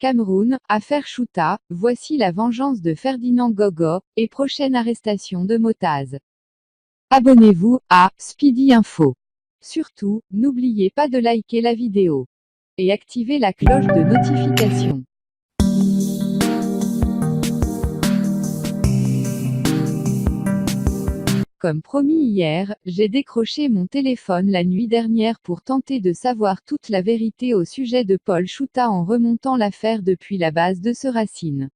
Cameroun, affaire Chouta, voici la vengeance de Ferdinand Gogo, et prochaine arrestation de Motaz. Abonnez-vous à Speedy Info. Surtout, n'oubliez pas de liker la vidéo et activer la cloche de notification. Comme promis hier, j'ai décroché mon téléphone la nuit dernière pour tenter de savoir toute la vérité au sujet de Paul Chouta en remontant l'affaire depuis la base de ce racine.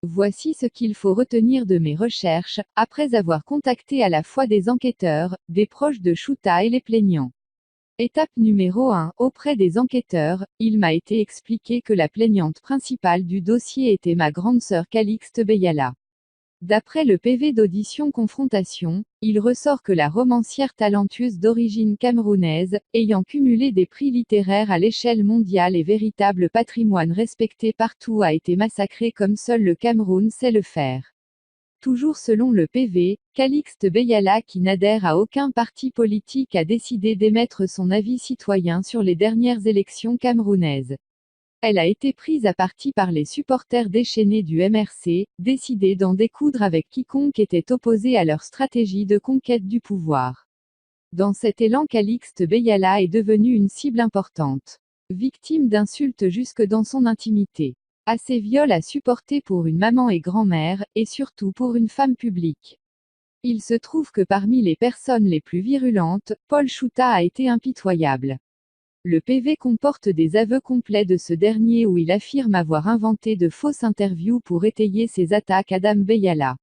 Voici ce qu'il faut retenir de mes recherches, après avoir contacté à la fois des enquêteurs, des proches de Chouta et les plaignants. Étape numéro 1. Auprès des enquêteurs, il m'a été expliqué que la plaignante principale du dossier était ma grande sœur Calixte Beyala. D'après le PV d'audition confrontation, il ressort que la romancière talentueuse d'origine camerounaise, ayant cumulé des prix littéraires à l'échelle mondiale et véritable patrimoine respecté partout, a été massacrée comme seul le Cameroun sait le faire. Toujours selon le PV, Calixte Beyala, qui n'adhère à aucun parti politique, a décidé d'émettre son avis citoyen sur les dernières élections camerounaises. Elle a été prise à partie par les supporters déchaînés du MRC, décidés d'en découdre avec quiconque était opposé à leur stratégie de conquête du pouvoir. Dans cet élan, Calixte Beyala est devenue une cible importante. Victime d'insultes jusque dans son intimité. À ces viols à supporter pour une maman et grand-mère, et surtout pour une femme publique. Il se trouve que parmi les personnes les plus virulentes, Paul Chouta a été impitoyable. Le PV comporte des aveux complets de ce dernier où il affirme avoir inventé de fausses interviews pour étayer ses attaques à Dame Beyala.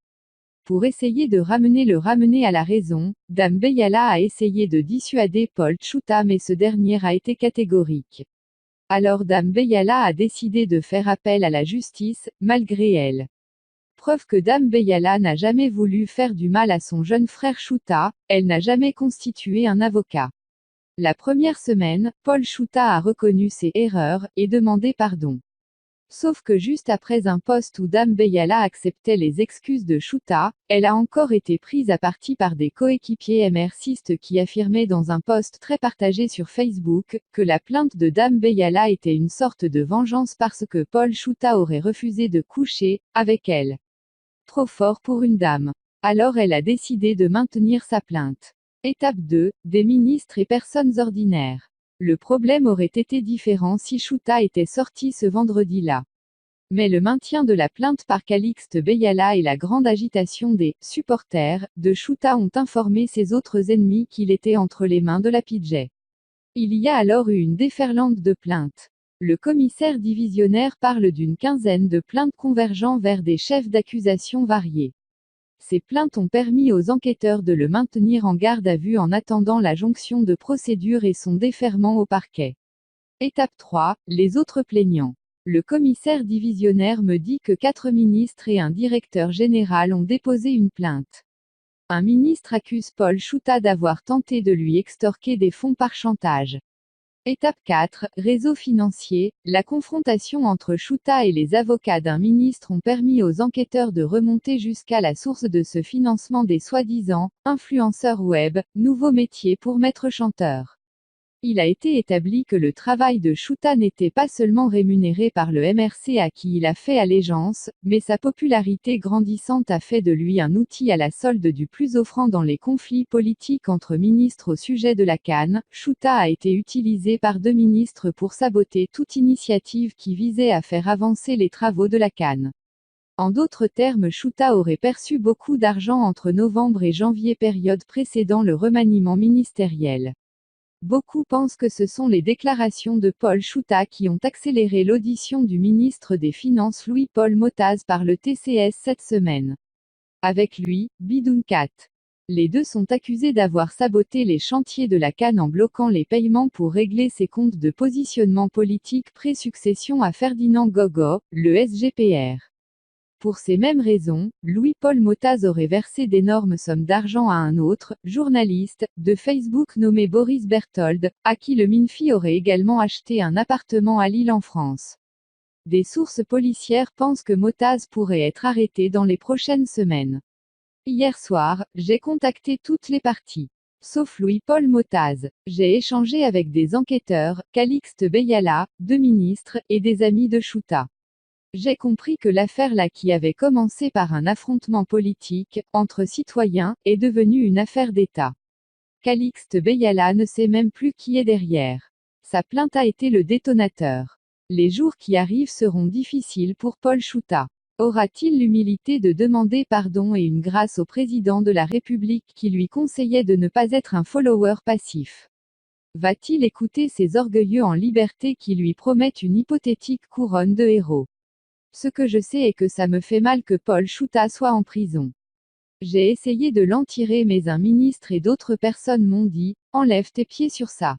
Pour essayer de ramener à la raison, Dame Beyala a essayé de dissuader Paul Chouta, mais ce dernier a été catégorique. Alors Dame Beyala a décidé de faire appel à la justice, malgré elle. Preuve que Dame Beyala n'a jamais voulu faire du mal à son jeune frère Chouta, elle n'a jamais constitué un avocat. La première semaine, Paul Chouta a reconnu ses erreurs, et demandé pardon. Sauf que juste après un post où Dame Beyala acceptait les excuses de Chouta, elle a encore été prise à partie par des coéquipiers MRCistes qui affirmaient dans un post très partagé sur Facebook, que la plainte de Dame Beyala était une sorte de vengeance parce que Paul Chouta aurait refusé de coucher avec elle. Trop fort pour une dame. Alors elle a décidé de maintenir sa plainte. Étape 2. Des ministres et personnes ordinaires. Le problème aurait été différent si Chouta était sorti ce vendredi-là. Mais le maintien de la plainte par Calixte Beyala et la grande agitation des « supporters » de Chouta ont informé ses autres ennemis qu'il était entre les mains de la PJ. Il y a alors eu une déferlante de plaintes. Le commissaire divisionnaire parle d'une quinzaine de plaintes convergeant vers des chefs d'accusation variés. Ces plaintes ont permis aux enquêteurs de le maintenir en garde à vue en attendant la jonction de procédure et son déferrement au parquet. Étape 3. Les autres plaignants. Le commissaire divisionnaire me dit que 4 ministres et un directeur général ont déposé une plainte. Un ministre accuse Paul Chouta d'avoir tenté de lui extorquer des fonds par chantage. Étape 4. Réseau financier. La confrontation entre Chouta et les avocats d'un ministre ont permis aux enquêteurs de remonter jusqu'à la source de ce financement des soi-disant influenceurs web, nouveau métier pour maître chanteur. Il a été établi que le travail de Chouta n'était pas seulement rémunéré par le MRC à qui il a fait allégeance, mais sa popularité grandissante a fait de lui un outil à la solde du plus offrant dans les conflits politiques entre ministres au sujet de la CAN. Chouta a été utilisé par 2 ministres pour saboter toute initiative qui visait à faire avancer les travaux de la CAN. En d'autres termes, Chouta aurait perçu beaucoup d'argent entre novembre et janvier, période précédant le remaniement ministériel. Beaucoup pensent que ce sont les déclarations de Paul Chouta qui ont accéléré l'audition du ministre des Finances Louis-Paul Motaz par le TCS cette semaine. Avec lui, Biduncat. Les deux sont accusés d'avoir saboté les chantiers de la CAN en bloquant les paiements pour régler ses comptes de positionnement politique pré-succession à Ferdinand Gogo, le SGPR. Pour ces mêmes raisons, Louis-Paul Motaz aurait versé d'énormes sommes d'argent à un autre, journaliste, de Facebook nommé Boris Berthold, à qui le MINFI aurait également acheté un appartement à Lille en France. Des sources policières pensent que Motaz pourrait être arrêté dans les prochaines semaines. Hier soir, j'ai contacté toutes les parties. Sauf Louis-Paul Motaz. J'ai échangé avec des enquêteurs, Calixte Beyala, 2 ministres, et des amis de Chouta. J'ai compris que l'affaire là qui avait commencé par un affrontement politique, entre citoyens, est devenue une affaire d'État. Calixte Beyala ne sait même plus qui est derrière. Sa plainte a été le détonateur. Les jours qui arrivent seront difficiles pour Paul Chouta. Aura-t-il l'humilité de demander pardon et une grâce au président de la République qui lui conseillait de ne pas être un follower passif? Va-t-il écouter ces orgueilleux en liberté qui lui promettent une hypothétique couronne de héros? Ce que je sais est que ça me fait mal que Paul Chouta soit en prison. J'ai essayé de l'en tirer mais un ministre et d'autres personnes m'ont dit, enlève tes pieds sur ça.